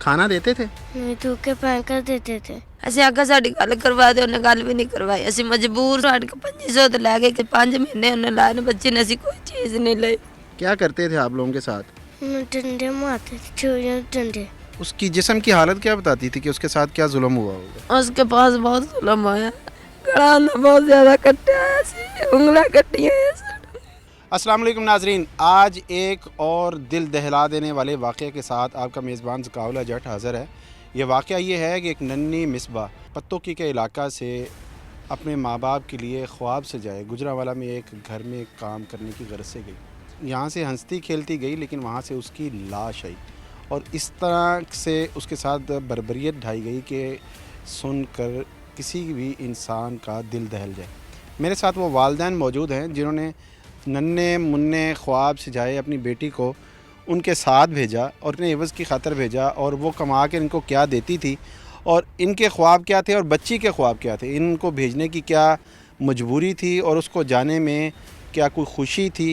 खाना देते थे? नहीं थूके फेंक कर देते थे। ਅਸੀਂ ਆਖਿਆ ਸਾਡੀ ਗੱਲ ਕਰਵਾ ਦੇ, ਉਹਨੇ ਗੱਲ ਵੀ ਨਹੀਂ ਕਰਵਾਈ। ਅਸੀਂ ਮਜਬੂਰ ਸਾਡੇ ਕੋਲ 2500 ਤੇ ਲੈ ਗਏ ਕਿ 5 ਮਹੀਨੇ ਉਹਨੇ ਲਾਏ ਨੇ ਬੱਚੇ ਨੇ, ਅਸੀਂ ਕੋਈ ਚੀਜ਼ नहीं लाई। क्या करते थे आप लोगों के साथ? डंडे मारते थे, छुरियों डंडे। उसकी जिस्म की हालत क्या बताती थी कि उसके साथ क्या जुल्म हुआ होगा? उसके पास बहुत जुल्म होया, गला ने बहुत ज़्यादा कट्टा है, उंगलियां कट्टी हैं। अस्सलाम वालेकुम नाजरीन, आज एक और दिल दहला देने वाले वाक़े के साथ आपका मेज़बान ज़काउल्लाह जट हाज़िर है। ये वाक़या ये है कि एक नन्ही मिसबा पत्तोकी के इलाका से अपने माँ बाप के लिए ख्वाब से जाए गुजरावाला में एक घर में काम करने की गरज से गई। यहाँ से हंसती खेलती गई, लेकिन वहाँ से उसकी लाश आई और इस तरह से उसके साथ बर्बरियत ढाई गई कि सुनकर किसी भी इंसान का दिल दहल जाए। मेरे साथ वो वालिदैन मौजूद हैं जिन्होंने नन्हे मुन्ने ख्वाब से जाए अपनी बेटी को उनके साथ भेजा और इन्हें एवज़ की खातर भेजा, और वो कमा के इनको क्या देती थी और इनके ख्वाब क्या थे और बच्ची के ख्वाब क्या थे, इनको भेजने की क्या मजबूरी थी और उसको जाने में क्या कोई खुशी थी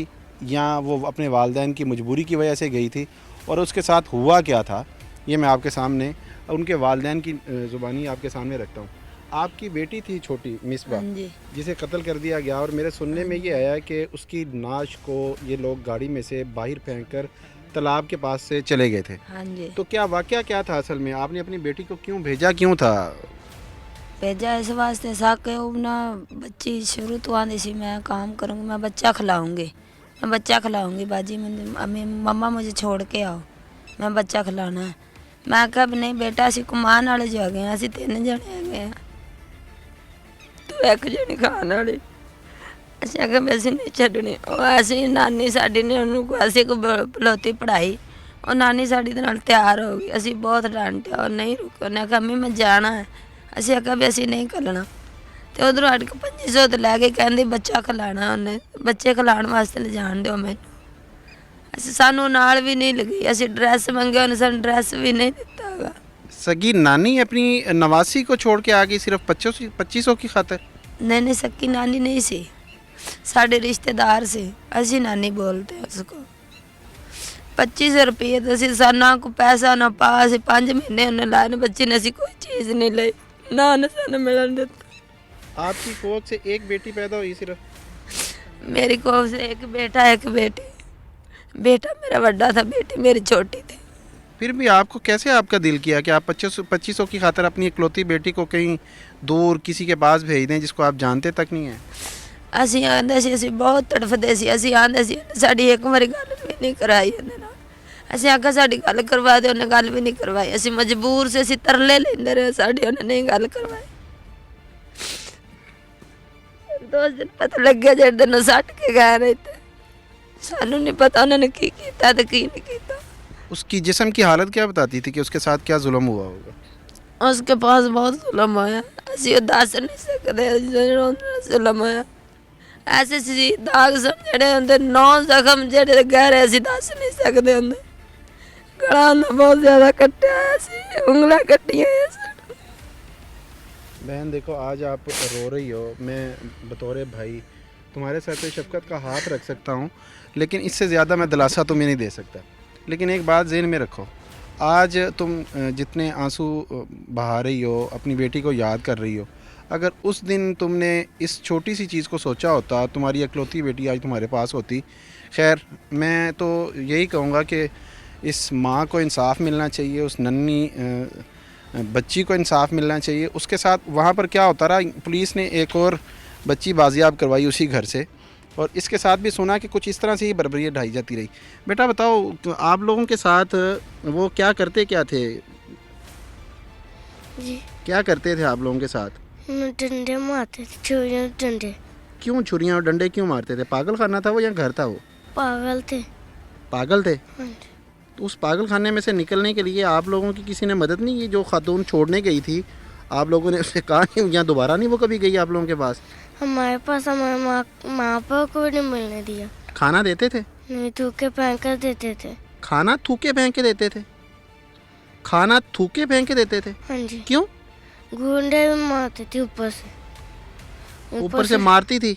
या वो अपने वालिदैन की मजबूरी की वजह से गई थी, और उसके साथ हुआ क्या था, ये मैं आपके सामने उनके वालिदैन की ज़ुबानी आपके सामने रखता हूँ। आपकी बेटी थी छोटी मिसबा, हाँ जी। जिसे कत्ल कर दिया गया, और मेरे सुनने में ये आया कि उसकी नाश को ये लोग गाड़ी में से बाहर फेंक कर तालाब के पास से चले गए थे। हाँ जी। तो क्या वाक़या क्या था असल में? आपने अपनी बेटी को क्यों भेजा, क्यों था? भेजा इस वास्ते सा कि वो ना बच्ची शुरू तो आती सी मैं काम करूँगी, मैं बच्चा खिलाऊँगी, मैं बच्चा खिलाऊँगी बाजी, अम्मी मम्मा मुझे छोड़ के आओ, मैं बच्चा खिलाना है। मैं कहा भी नहीं बेटा, असी कमान वाले जो गए, असी 3 जने है, तू एक जनी खाने वाली। ਅਸੀਂ ਆਖਿਆ ਵੀ ਅਸੀਂ ਨਹੀਂ ਛੱਡਣੀ। ਉਹ ਅਸੀਂ ਨਾਨੀ ਸਾਡੀ ਨੇ ਉਹਨੂੰ ਅਸੀਂ ਕੋ ਬਲੋਤੀ ਪੜ੍ਹਾਈ, ਉਹ ਨਾਨੀ ਸਾਡੀ ਦੇ ਨਾਲ ਤਿਆਰ ਹੋ ਗਈ। ਅਸੀਂ ਬਹੁਤ ਡਾਂਟਿਆ, ਉਹ ਨਹੀਂ ਰੁਕਿਆ, ਉਹਨੇ ਆਖਿਆ ਮੰਮੀ ਮੈਂ ਜਾਣਾ ਹੈ। ਅਸੀਂ ਆਖਿਆ ਵੀ ਅਸੀਂ ਨਹੀਂ ਘੱਲਣਾ, ਤੇ ਉਧਰੋਂ ਅੜ ਕੇ 2500 ਤੇ ਲੈ ਕੇ ਕਹਿੰਦੀ ਬੱਚਾ ਖਿਲਾਣਾ, ਉਹਨੇ ਬੱਚੇ ਖਿਲਾਉਣ ਵਾਸਤੇ ਲਿਜਾਣ ਦਿਓ ਮੈਨੂੰ। ਅਸੀਂ ਸਾਨੂੰ ਨਾਲ ਵੀ ਨਹੀਂ ਲੱਗੀ, ਅਸੀਂ ਡਰੈਸ ਮੰਗਿਆ, ਉਹਨੇ ਸਾਨੂੰ ਡਰੈਸ ਵੀ ਨਹੀਂ ਦਿੱਤਾ ਹੈਗਾ। सगी नानी अपनी नवासी को छोड़ के आ गई सिर्फ 2500 की खातिर? नहीं नहीं, सक्की नानी नहीं सी, साढ़े रिश्तेदार से, असी नानी बोलते हैं उसको। 2500 रुपये तो असी ना को पैसा ना पा, असी 5 महीने उन्हें लाए बच्चे ने, असी कोई चीज़ नहीं लाई, ना उन्हें सानू मिलन देता। आपकी कोख से एक बेटी पैदा हुई सिर्फ? मेरी कोख से एक बेटा एक बेटी, बेटा मेरा बड़ा था, बेटी मेरी छोटी थी। फिर भी आपको कैसे आपका दिल किया कि आप 2500 की खातिर अपनी इकलौती बेटी को कहीं दूर किसी के पास भेज दें जिसको आप जानते तक नहीं हैं? ਅਸੀਂ ਆਂਦੇ ਸੀ, ਅਸੀਂ ਬਹੁਤ ਤੜਫਦੇ ਸੀ, ਅਸੀਂ ਆਂਦੇ ਸੀ ਸਾਡੀ ਇੱਕ ਵਾਰੀ ਗੱਲ ਵੀ ਨਹੀਂ ਕਰਾਈ ਉਹਨੇ ਨਾਲ। ਅਸੀਂ ਆਖਿਆ ਸਾਡੀ ਗੱਲ ਕਰਵਾ ਦੇ, ਉਹਨੇ ਗੱਲ ਵੀ ਨਹੀਂ ਕਰਵਾਈ। ਅਸੀਂ ਮਜਬੂਰ ਸੀ, ਅਸੀਂ ਤਰਲੇ ਲੈਂਦੇ ਰਹੇ, ਸਾਡੀ ਉਹਨੇ ਨਹੀਂ ਗੱਲ ਕਰਵਾਈ। 2 ਦਿਨ ਪਤਾ ਲੱਗਿਆ ਜਿਹੜੇ ਦਿਨ ਉਹ ਸੱਟ ਕੇ ਗਏ ਨੇ, ਤੇ ਸਾਨੂੰ ਨਹੀਂ ਪਤਾ ਉਹਨਾਂ ਨੇ ਕੀ ਕੀਤਾ ਤੇ ਕੀ ਨਹੀਂ ਕੀਤਾ। उसकी जिस्म की हालत क्या बताती थी कि उसके साथ क्या जुल्म हुआ होगा? उसके पास बहुत जुल्म होया, ਅਸੀਂ ਉਹ ਦੱਸ ਨਹੀਂ ਸਕਦੇ ਜਿਹੜਾ जुल्म ਹੋਇਆ। ऐसे सी दाग सब ਜਿਹੜੇ ਹੁੰਦੇ, 9 ਜ਼ਖਮ ਜਿਹੜੇ ਗਹਿਰੇ ਅਸੀਂ ਦੱਸ ਨਹੀਂ ਸਕਦੇ ਹੁੰਦੇ। ਗਲਾ ਨਾ बहुत ज़्यादा कट्टा है, उंगलियां कट्टी हैं। बहन देखो, आज आप रो रही हो, मैं बतौर भाई तुम्हारे सर पे शफकत का हाथ रख सकता हूँ, लेकिन इससे ज़्यादा मैं दिलासा तुम्हें नहीं दे सकता। लेकिन एक बात ज़हन में रखो, आज तुम जितने आंसू बहा रही हो, अपनी बेटी को याद कर रही हो, अगर उस दिन तुमने इस छोटी सी चीज़ को सोचा होता, तुम्हारी इकलौती बेटी आज तुम्हारे पास होती। खैर, मैं तो यही कहूँगा कि इस माँ को इंसाफ मिलना चाहिए, उस नन्ही बच्ची को इंसाफ मिलना चाहिए। उसके साथ वहाँ पर क्या होता रहा, पुलिस ने एक और बच्ची बाजियाब करवाई उसी घर से, और इसके साथ भी सुना कि कुछ इस तरह से ही बर्बरियत ढाई जाती रही। बेटा बताओ, तो आप लोगों के साथ वो क्या करते क्या थे? जी क्या करते थे आप लोगों के साथ? डंडे मारते थे, छुरियों डंडे। क्यों छुरियाँ और डंडे क्यों मारते थे? पागल खाना था वो या घर था वो? पागल थे। पागल थे? हाँ जी। तो उस पागल खाने में से निकलने के लिए आप लोगों की किसी ने मदद नहीं की? जो खातून छोड़ने गई थी, आप लोगों ने उससे कहा कि यहाँ दोबारा नहीं वो कभी गई आप लोगों के पास? हमारे पास हमारे माँ बाप को नहीं मिलने दिया। खाना देते थे? नहीं थूके फेंक कर देते थे। खाना थूके फेंक के देते थे? खाना थूके फेंक के देते थे? हाँ जी। क्यों? गुंडे भी मारते थे ऊपर से। ऊपर से मारती थी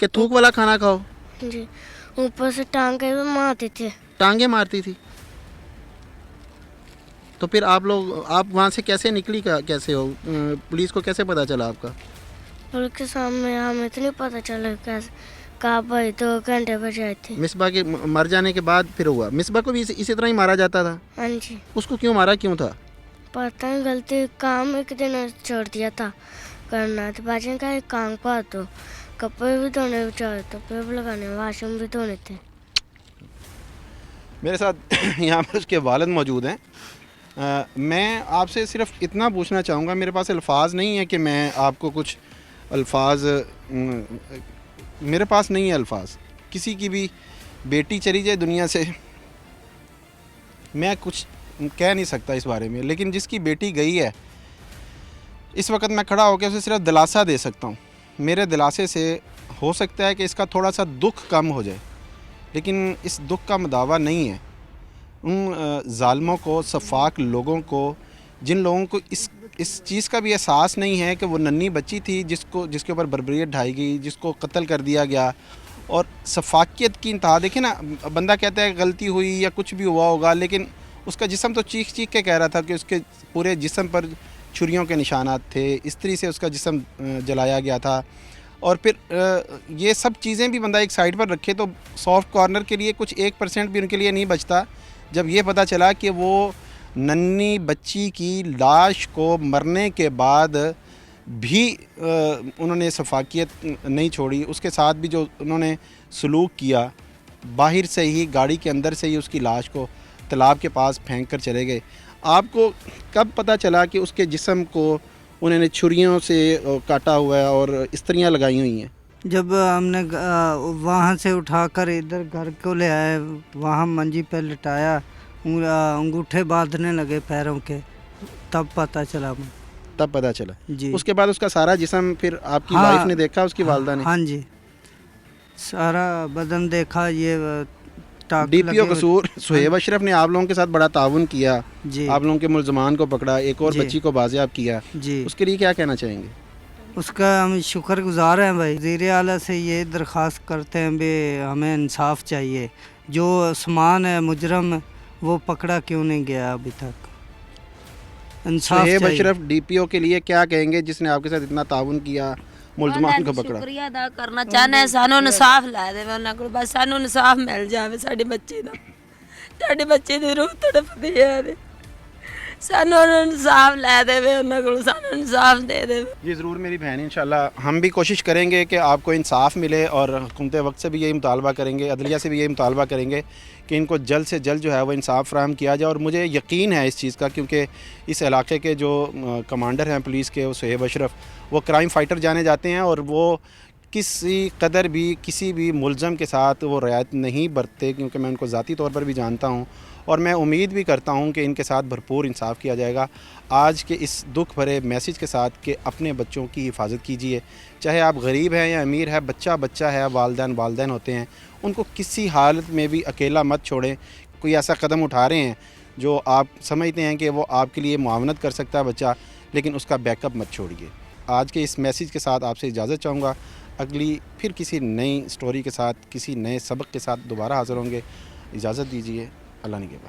कि थूक वाला खाना खाओ? जी, ऊपर से टांगे भी मारते थे। टांगे मारती थी? तो फिर आप वहाँ से कैसे निकली, कैसे हो, पुलिस को कैसे पता चला आपका? पुलिस के सामने हमें तो नहीं पता चला कैसे, कहाँ भाई 2 घंटे बजाए थे। मिसबा के मर जाने के बाद फिर हुआ? मिसबा को भी इसी तरह ही मारा जाता था? हाँ जी, उसको क्यों मारा, क्यों था? पता नहीं, गलती काम एक दिन छोड़ दिया था करना, तो बाजी का एक काम पा तो कपड़े भी धोने चाहे तो पेड़ भी लगाने, वाशरूम भी धोने थे। मेरे साथ यहाँ पर उसके वालिद मौजूद हैं। मैं आपसे सिर्फ इतना पूछना चाहूँगा, मेरे पास अल्फाज नहीं है कि मैं आपको कुछ अल्फाज, मेरे पास नहीं है अल्फाज। किसी की भी बेटी चली जाए दुनिया से, मैं कुछ कह नहीं सकता इस बारे में, लेकिन जिसकी बेटी गई है इस वक्त मैं खड़ा होकर उसे सिर्फ दिलासा दे सकता हूँ। मेरे दिलासे से हो सकता है कि इसका थोड़ा सा दुख कम हो जाए, लेकिन इस दुख का दावा नहीं है। उन ज़ालिमों को, सफाक लोगों को, जिन लोगों को इस चीज़ का भी एहसास नहीं है कि वो नन्ही बच्ची थी जिसके ऊपर बर्बरियत ढाई गई, जिसको कत्ल कर दिया गया, और सफाकियत की इंतहा। देखिए ना, बंदा कहता है गलती हुई या कुछ भी हुआ होगा, लेकिन उसका जिस्म तो चीख चीख के कह रहा था कि उसके पूरे जिस्म पर छुरियों के निशानात थे, इस्त्री से उसका जिस्म जलाया गया था। और फिर ये सब चीज़ें भी बंदा एक साइड पर रखे तो सॉफ्ट कॉर्नर के लिए कुछ 1% भी उनके लिए नहीं बचता जब ये पता चला कि वो नन्ही बच्ची की लाश को मरने के बाद भी उन्होंने सफाकियत नहीं छोड़ी। उसके साथ भी जो उन्होंने सलूक किया, बाहर से ही, गाड़ी के अंदर से ही उसकी लाश को तालाब के पास फेंक कर चले गए। आपको कब पता चला कि उसके जिस्म को उन्होंने छुरियों से काटा हुआ है और इस्त्रियाँ लगाई हुई हैं? जब हमने वहाँ से उठाकर इधर घर को ले आए, वहाँ मंजी पे लिटाया, अंगूठे बांधने लगे पैरों के, तब पता चला। तब पता चला जी। उसके बाद उसका सारा जिस्म फिर आपकी हाँ, वाइफ ने देखा, उसकी वालदा ने? हाँ जी, सारा बदन देखा। ये डीपीओ कसूर सुहेब अशरफ ने आप लोगों के साथ बड़ा ताउन किया जी, आप लोगों के मुलजमान को पकड़ा, एक और जी। बच्ची को बाजियाब किया जी, उसके लिए क्या कहना चाहेंगे? उसका हम शुक्रगुजार हैं भाई। वज़ीर आला से ये दरख्वास्त करते हैं भी हमें इंसाफ चाहिए। जो सामान है मुजरम, वो पकड़ा क्यों नहीं गया अभी तक? इंसाफ सुहेब चाहिए। अशरफ डीपीओ के लिए क्या कहेंगे जिसने आपके साथ इतना ताउन किया, मुलजमान को पकड़ा? शुक्रिया अदा करना चाहते हैं, सानू इंसाफ लै देवे उन्हां कोल, बस सानू इंसाफ मिल जावे। साडी बच्ची दा, साडी बच्ची दी रूह तड़पदी है, सानू इंसाफ लै देवे उन्हां कोल, सानू इंसाफ दे देवे। जी ज़रूर मेरी बहन, इंशाल्लाह हम भी कोशिश करेंगे कि आपको इंसाफ मिले, और हुकूमत वक्त से भी यही मुतालबा करेंगे, अदलिया से भी यही मुतालबा करेंगे कि इनको जल्द से जल्द जो है वो इंसाफ फराहम किया जाए। और मुझे यकीन है इस चीज़ का, क्योंकि इस इलाके के जो कमांडर हैं पुलिस के, वो सुहेब अशरफ, वो क्राइम फाइटर जाने जाते हैं, और वो किसी कदर भी किसी भी मुलज़म के साथ वो रियायत नहीं बरतते, क्योंकि मैं उनको ज़ाती तौर पर भी जानता हूँ, और मैं उम्मीद भी करता हूँ कि इनके साथ भरपूर इंसाफ किया जाएगा। आज के इस दुख भरे मैसेज के साथ कि अपने बच्चों की हिफाजत कीजिए, चाहे आप गरीब हैं या अमीर है, बच्चा बच्चा है, वालदैन होते हैं, उनको किसी हालत में भी अकेला मत छोड़ें। कोई ऐसा कदम उठा रहे हैं जो आप समझते हैं कि वो आपके लिए मुआवनत कर सकता है बच्चा, लेकिन उसका बैकअप मत छोड़िए। आज के इस मैसेज के साथ आपसे इजाज़त चाहूँगा। अगली फिर किसी नई स्टोरी के साथ, किसी नए सबक के साथ दोबारा हाज़िर होंगे। इजाज़त दीजिए। अल्लाह निगहबान।